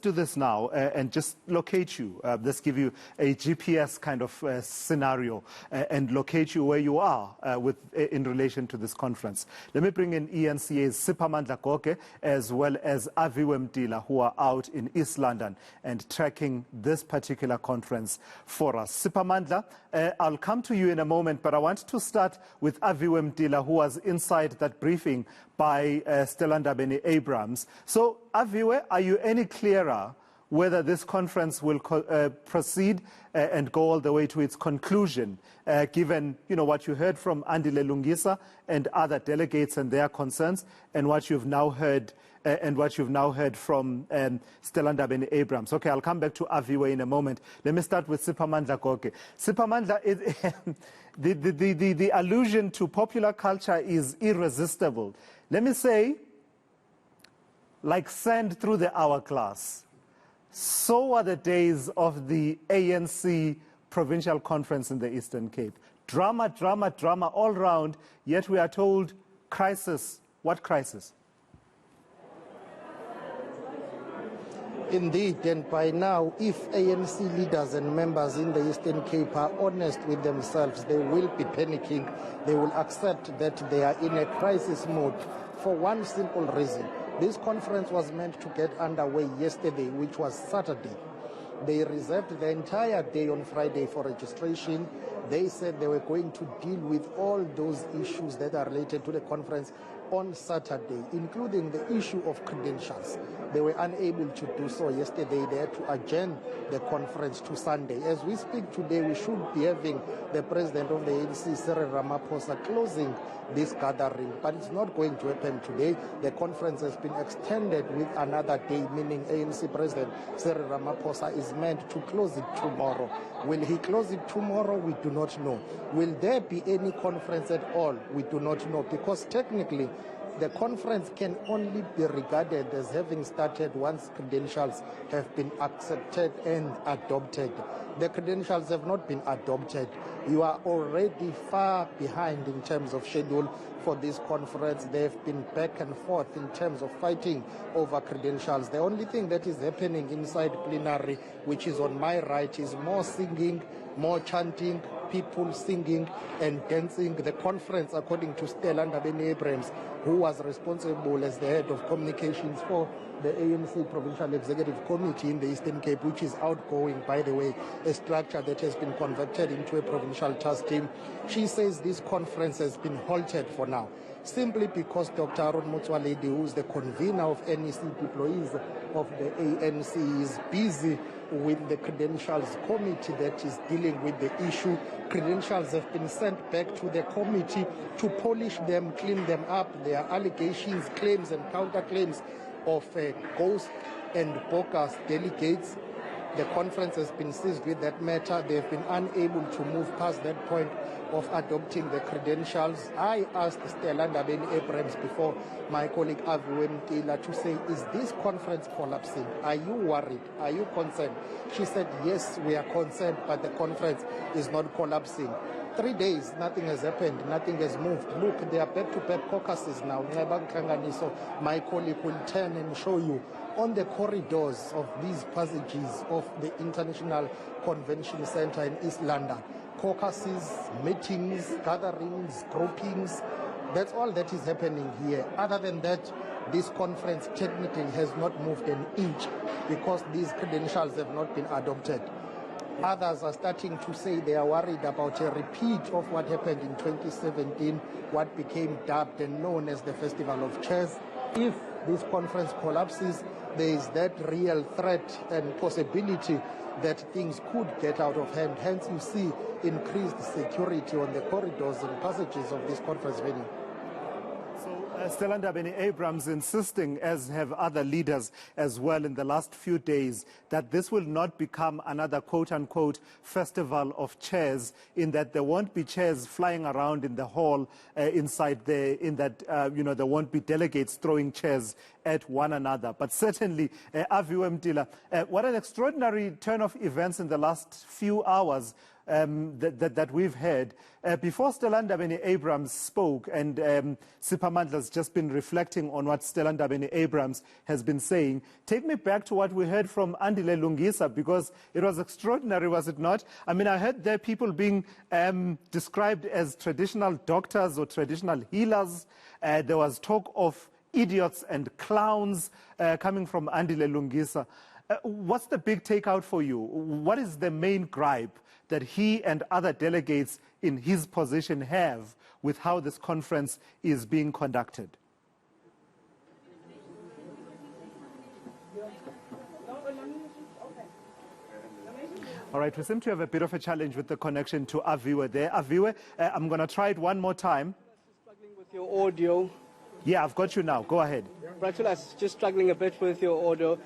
Do this now and just locate you. Let's give you a GPS kind of scenario and locate you where you are in relation to this conference. Let me bring in eNCA's Siphamandla Goke as well as Aviwe Mtila, who are out in East London and tracking this particular conference for us. Siphamandla, I'll come to you in a moment, but I want to start with Aviwe Mtila, who was inside that briefing by Stella Ndabeni-Abrahams. So, Aviwe, are you any clearer whether this conference will proceed and go all the way to its conclusion, given what you heard from Andile Lungisa and other delegates and their concerns, and what you've now heard from Stella Ndabeni-Abrahams? Okay, I'll come back to Aviwe in a moment. Let me start with Siphamandla Goke. Siphamandla, the allusion to popular culture is irresistible. Let me say, like sand through the hourglass. So are the days of the ANC provincial conference in the Eastern Cape. Drama, drama, drama all round, yet we are told crisis. What crisis? Indeed, and by now, if ANC leaders and members in the Eastern Cape are honest with themselves, they will be panicking. They will accept that they are in a crisis mode for one simple reason. This conference was meant to get underway yesterday, which was Saturday. They reserved the entire day on Friday for registration. They said they were going to deal with all those issues that are related to the conference on Saturday, including the issue of credentials. They were unable to do so yesterday. They had to adjourn the conference to Sunday. As we speak today, we should be having the president of the ANC, Cyril Ramaphosa, closing this gathering, but it's not going to happen today. The conference has been extended with another day, meaning ANC President Cyril Ramaphosa is meant to close it tomorrow. Will he close it tomorrow? We do not know. Will there be any conference at all? We do not know, because technically the conference can only be regarded as having started once credentials have been accepted and adopted. The credentials have not been adopted. You are already far behind in terms of schedule for this conference. They have been back and forth in terms of fighting over credentials. The only thing that is happening inside plenary, which is on my right, is more singing, more chanting, people singing and dancing. The conference, according to Stella Ndabeni-Abrahams, who was responsible as the head of communications for the ANC Provincial Executive Committee in the Eastern Cape, which is outgoing, by the way, a structure that has been converted into a provincial task team. She says this conference has been halted for now, simply because Dr. Aaron Motsoaledi, who is the convener of NEC employees of the ANC, is busy with the credentials committee that is dealing with the issue. Credentials have been sent back to the committee to polish them, clean them up. There are allegations, claims and counterclaims of ghost and bogus delegates. The conference has been seized with that matter. They've been unable to move past that point of adopting the credentials. I asked Stella Ndabeni-Abrahams before, my colleague Aviwe Mtila, to say, is this conference collapsing? Are you worried? Are you concerned? She said, yes, we are concerned, but the conference is not collapsing. 3 days, nothing has happened, nothing has moved. Look, there are back-to-back caucuses now. My colleague will turn and show you on the corridors of these passages of the International Convention Center in East London. Caucuses, meetings, gatherings, groupings, that's all that is happening here. Other than that, this conference technically has not moved an inch because these credentials have not been adopted. Others are starting to say they are worried about a repeat of what happened in 2017, what became dubbed and known as the Festival of Chairs. If this conference collapses, there is that real threat and possibility that things could get out of hand. Hence, you see increased security on the corridors and passages of this conference venue. Stella Ndabeni-Abrahams insisting, as have other leaders as well in the last few days, that this will not become another quote-unquote festival of chairs, in that there won't be chairs flying around in the hall inside there, in that there won't be delegates throwing chairs at one another. But certainly, Aviwe Mtila, what an extraordinary turn of events in the last few hours. that we've heard. Before Stella Ndabeni-Abrahams spoke, and Siphamandla has just been reflecting on what Stella Ndabeni-Abrahams has been saying, take me back to what we heard from Andile Lungisa, because it was extraordinary, was it not? I mean, I heard there people being described as traditional doctors or traditional healers. There was talk of idiots and clowns coming from Andile Lungisa. What's the big takeout for you? What is the main gripe that he and other delegates in his position have with how this conference is being conducted? All right, we seem to have a bit of a challenge with the connection to Aviwe there. Aviwe, I'm going to try it one more time. Struggling with your audio. Yeah, I've got you now. Go ahead. Pratulas, just struggling a bit with your audio,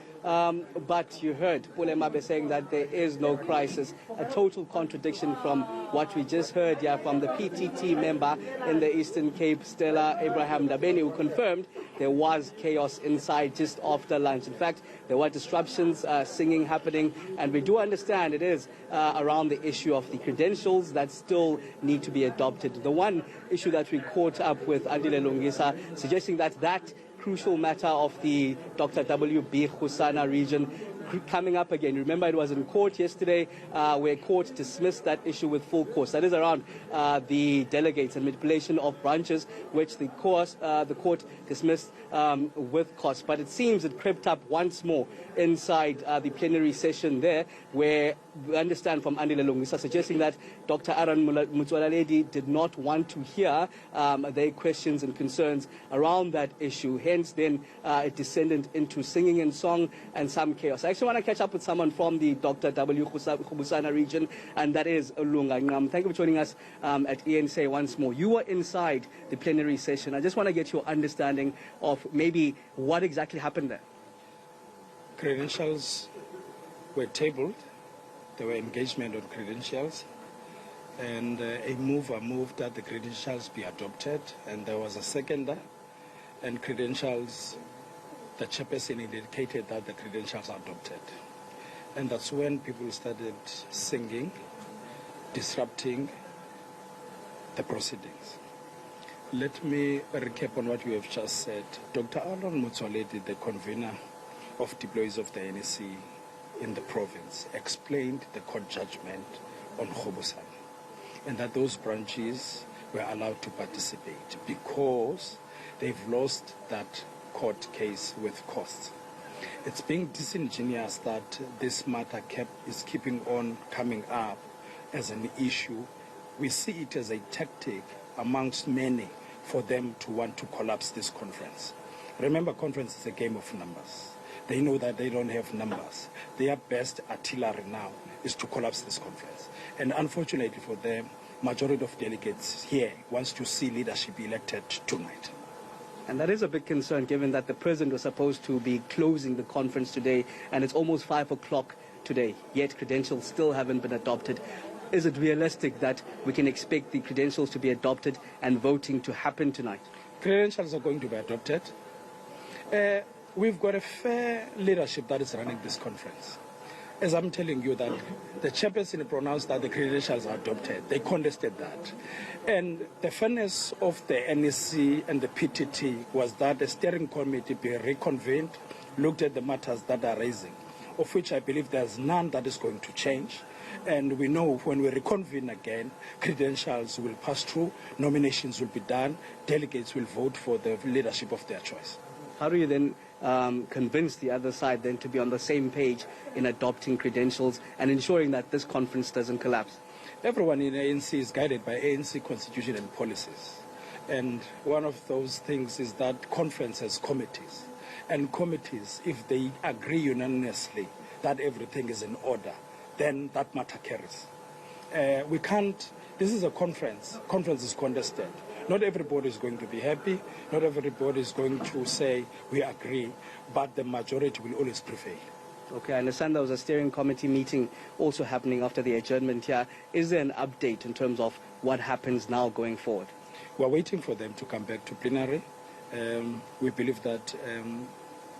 but you heard Pulemabe saying that there is no crisis. A total contradiction from what we just heard here from the PTT member in the Eastern Cape, Stella Abraham Ndabeni, who confirmed there was chaos inside just after lunch. In fact, there were disruptions, singing happening, and we do understand it is around the issue of the credentials that still need to be adopted. The one issue that we caught up with Andile Lungisa, suggesting that that crucial matter of the Dr. W.B. Khusana region coming up again. Remember, it was in court yesterday where court dismissed that issue with full course. That is around the delegates and manipulation of branches, which the court dismissed with cost. But it seems it crept up once more inside the plenary session there, where we understand from Andile Lungisa suggesting that Dr. Aaron Mutwalaledi did not want to hear their questions and concerns around that issue. Hence, then it descended into singing and song and some chaos. I actually want to catch up with someone from the Dr. W. Khubusana region, and that is Ulunga Ngam. Thank you for joining us at eNCA once more. You were inside the plenary session. I just want to get your understanding of maybe what exactly happened there. Credentials were tabled. There were engagement on credentials, and a mover moved that the credentials be adopted, and there was a seconder, and credentials, the chairperson indicated that the credentials are adopted. And that's when people started singing, disrupting the proceedings. Let me recap on what you have just said. Dr. Aaron Mutwalaledi, the convener of deployees of the ANC in the province, explained the court judgment on Khubusana, and that those branches were allowed to participate because they've lost that court case with costs. It's being disingenuous that this matter is keeping on coming up as an issue. We see it as a tactic amongst many for them to want to collapse this conference. Remember, conference is a game of numbers. They know that they don't have numbers. Their best artillery now is to collapse this conference. And unfortunately for them, majority of delegates here wants to see leadership elected tonight. And that is a big concern, given that the president was supposed to be closing the conference today, and it's almost 5 o'clock today, yet credentials still haven't been adopted. Is it realistic that we can expect the credentials to be adopted and voting to happen tonight? Credentials are going to be adopted. We've got a fair leadership that is running this conference. As I'm telling you that the chairperson pronounced that the credentials are adopted. They contested that. And the fairness of the NEC and the PTT was that the steering committee be reconvened, looked at the matters that are raising, of which I believe there's none that is going to change. And we know when we reconvene again, credentials will pass through, nominations will be done, delegates will vote for the leadership of their choice. How do you then convince the other side then to be on the same page in adopting credentials and ensuring that this conference doesn't collapse? Everyone in ANC is guided by ANC constitution and policies. And one of those things is that conference has committees. And committees, if they agree unanimously that everything is in order, then that matter carries. We can't, this is a conference. Conference is contested. Not everybody is going to be happy. Not everybody is going to say, we agree, but the majority will always prevail. Okay, I understand there was a steering committee meeting also happening after the adjournment here. Is there an update in terms of what happens now going forward? We're waiting for them to come back to plenary. We believe that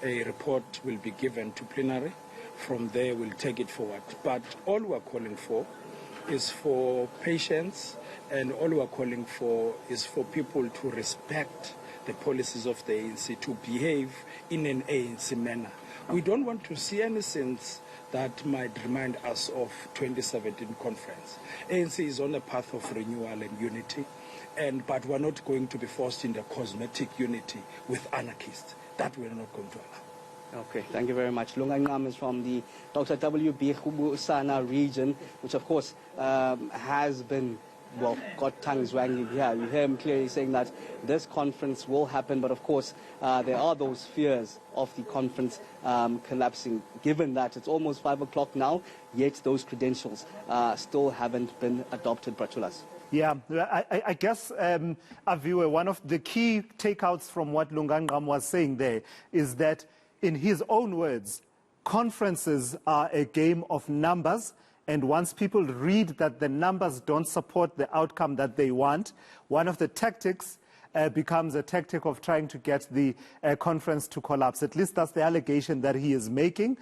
a report will be given to plenary. From there, we'll take it forward. But all we're calling for is for patience, and all we are calling for is for people to respect the policies of the ANC, to behave in an ANC manner. We don't want to see any sins that might remind us of 2017 conference. ANC is on a path of renewal and unity, but we're not going to be forced into cosmetic unity with anarchists. That we're not going to allow. Okay, thank you very much. Lunga Ngam is from the Dr. W.B. Khubusana region, which of course has been, well, got tongues wagging here. You hear him clearly saying that this conference will happen, but of course there are those fears of the conference collapsing, given that it's almost 5 o'clock now, yet those credentials still haven't been adopted, Pratulas. Yeah, I guess, Aviwe, one of the key takeouts from what Lungangam was saying there is that, in his own words, conferences are a game of numbers, and once people read that the numbers don't support the outcome that they want, one of the tactics becomes a tactic of trying to get the conference to collapse. At least that's the allegation that he is making.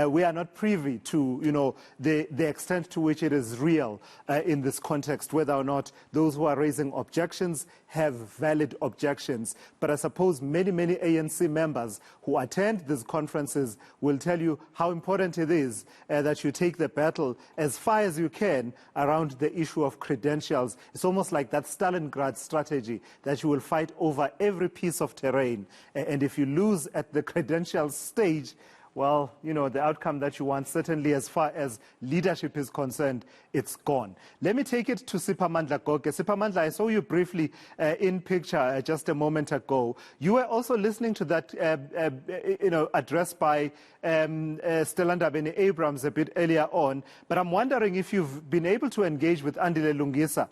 We are not privy to, the extent to which it is real in this context, whether or not those who are raising objections have valid objections. But I suppose many ANC members who attend these conferences will tell you how important it is that you take the battle as far as you can around the issue of credentials. It's almost like that Stalingrad strategy that you will fight over every piece of terrain. And if you lose at the credentials stage, well, the outcome that you want, certainly as far as leadership is concerned, it's gone. Let me take it to Siphamandla Goge. Siphamandla, I saw you briefly in picture just a moment ago. You were also listening to that, address by Stella Ndabeni-Abrahams a bit earlier on. But I'm wondering if you've been able to engage with Andile Lungisa,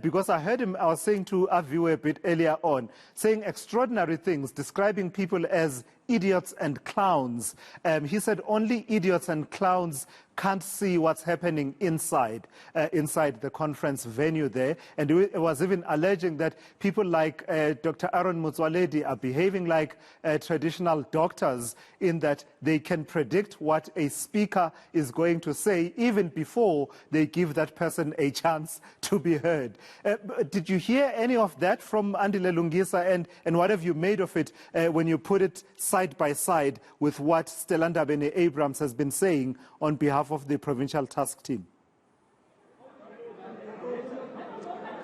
because I heard him, I was saying to Aviwe a bit earlier on, saying extraordinary things, describing people as idiots and clowns. He said only idiots and clowns can't see what's happening inside the conference venue there. And it was even alleging that people like Dr. Aaron Motsoaledi are behaving like traditional doctors, in that they can predict what a speaker is going to say even before they give that person a chance to be heard. Did you hear any of that from Andile Lungisa, and what have you made of it when you put it side by side with what Stella Ndabeni-Abrahams has been saying on behalf of the provincial task team?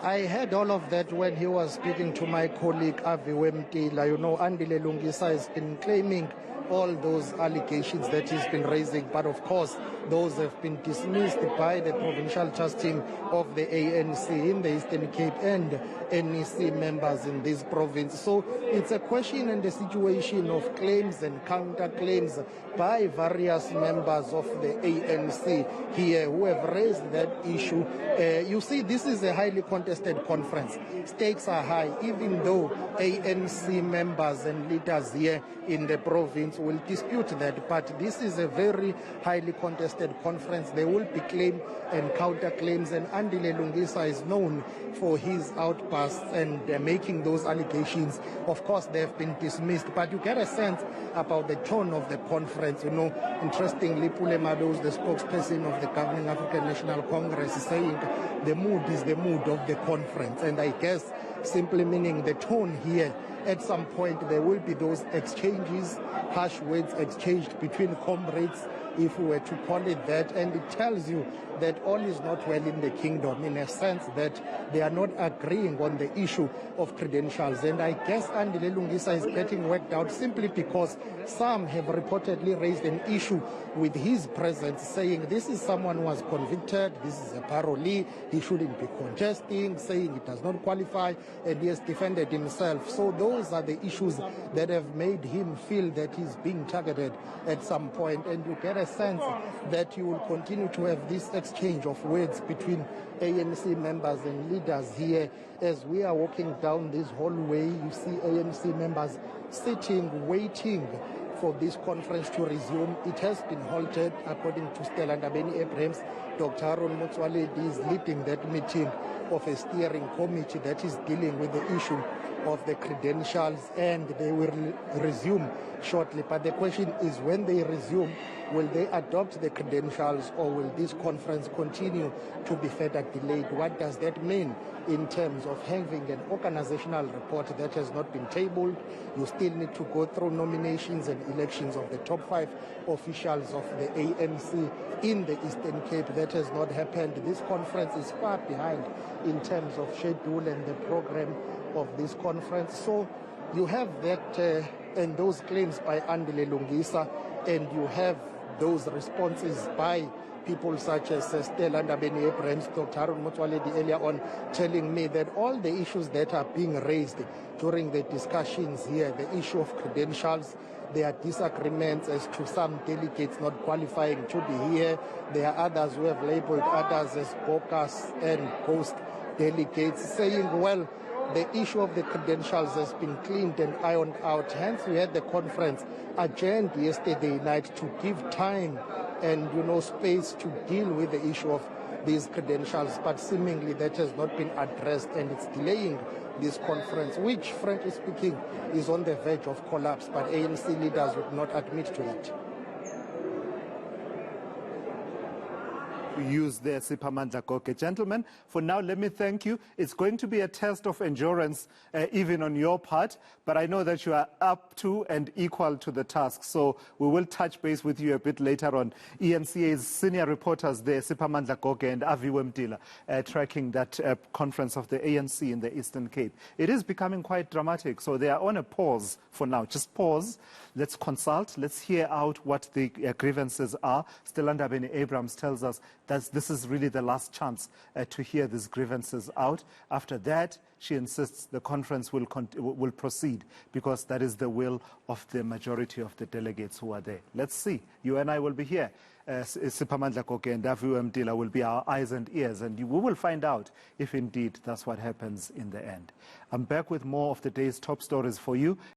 I heard all of that when he was speaking to my colleague Aviwe Mtila. Andile Lungisa has been claiming all those allegations that he's been raising, but of course those have been dismissed by the provincial task team of the ANC in the Eastern Cape and NEC members in this province. So it's a question and a situation of claims and counterclaims by various members of the ANC here who have raised that issue. You see, this is a highly contested conference. Stakes are high, even though ANC members and leaders here in the province will dispute that. But this is a very highly contested conference. There will be claim and counterclaims, and Andile Lungisa is known for his outbursts and making those allegations. Of course, they have been dismissed, but you get a sense about the tone of the conference. Interestingly, Pule Mado's the spokesperson of the governing African National Congress, is saying the mood is the mood of the conference, and I guess simply meaning the tone here. At some point, there will be those exchanges, harsh words exchanged between comrades, if we were to call it that, and it tells you that all is not well in the kingdom, in a sense that they are not agreeing on the issue of credentials. And I guess Andile Lungisa is getting worked out simply because some have reportedly raised an issue with his presence, saying this is someone who was convicted, this is a parolee, he shouldn't be contesting, saying he does not qualify, and he has defended himself. So those are the issues that have made him feel that he's being targeted at some point, and you get a sense that you will continue to have this exchange of words between ANC members and leaders here. As we are walking down this hallway, you see ANC members sitting, waiting for this conference to resume. It has been halted, according to Stella Ndabeni-Abrahams. Dr. Aaron Motsoaledi is leading that meeting of a steering committee that is dealing with the issue of the credentials, and they will resume shortly. But the question is, when they resume, will they adopt the credentials, or will this conference continue to be further delayed? What does that mean in terms of having an organizational report that has not been tabled? You still need to go through nominations and elections of the top 5 officials of the ANC in the Eastern Cape. That has not happened. This conference is far behind in terms of schedule and the program of this conference. So you have that and those claims by Andile Lungisa, and you have those responses by people such as Stella Ndabeni-Abrahams, Dr. Aaron Motsoaledi earlier on, telling me that all the issues that are being raised during the discussions here, the issue of credentials, there are disagreements as to some delegates not qualifying to be here. There are others who have labeled others as bogus and ghost delegates, saying, well, the issue of the credentials has been cleaned and ironed out. Hence, we had the conference adjourned yesterday night to give time and, space to deal with the issue of these credentials. But seemingly that has not been addressed, and it's delaying this conference, which, frankly speaking, is on the verge of collapse. But ANC leaders would not admit to that. Use there, Siphamandla Goge. Gentlemen, for now, let me thank you. It's going to be a test of endurance, even on your part, but I know that you are up to and equal to the task. So we will touch base with you a bit later on. eNCA's senior reporters there, Siphamandla Goge and Aviwe Mtila, tracking that conference of the ANC in the Eastern Cape. It is becoming quite dramatic, so they are on a pause for now. Just pause. Let's consult. Let's hear out what the grievances are. Stella Ndabeni-Abrahams tells us that this is really the last chance to hear these grievances out. After that, she insists the conference will proceed, because that is the will of the majority of the delegates who are there. Let's see. You and I will be here. Siphamandla Goge and Aviwe Mtila will be our eyes and ears, and we will find out if indeed that's what happens in the end. I'm back with more of the day's top stories for you.